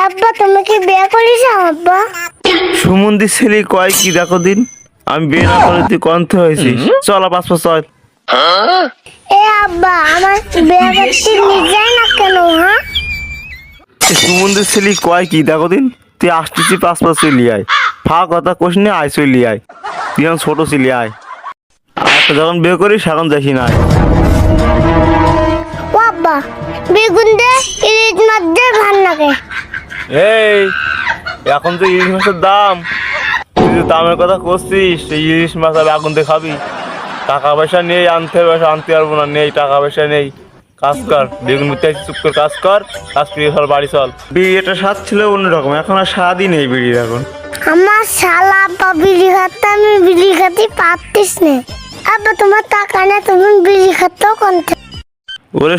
আব্বা তুমি কি বিয়ে করিস আব্বা? সুমন্দির ছেলে কয় কি দেখো দিন, আমি বিয়ে না করে তুই কন্থ হয়েছিস। চলা 5 চল। এ আব্বা আমার বিয়ে করতে নিয়ে যায় না কেন? হ্যাঁ সুমন্দির ছেলে কয় কি দেখো দিন, তুই আসতেছি 5 চলি আয়। ফা কথা কোশ নিয়ে আয় চলি আয়, তুই এখন ছোট ছিলি আয়। আর যখন বিয়ে করিস এখন দেখি না। ও আব্বা বেগুন দে ইলিশ মাছ দিয়ে ভাত লাগে। এই এখন তো ইলিশ মাছের দাম, তুই যে দামের কথা করছিস, সেই ইলিশ মাছ আর আগুন দিয়ে খাবি? টাকা পয়সা নেই, আনতে পারবো না, নেই টাকা পয়সা নেই। কাজ কর, বেগুন বিতে চুপ করে কাজ কর, কাজ করে চল বাড়ি চল। বিড়িটা স্বাদ ছিল অন্যরকম, এখন আর স্বাদই নেই বিড়ির এখন। আমার শালা আব্বা বিড়ি খাতে, আমি বিড়ি খাতে পারতিস না। আব্বা তোমার টাকা না, তুমি বিড়ি খাতেও কোন ওরে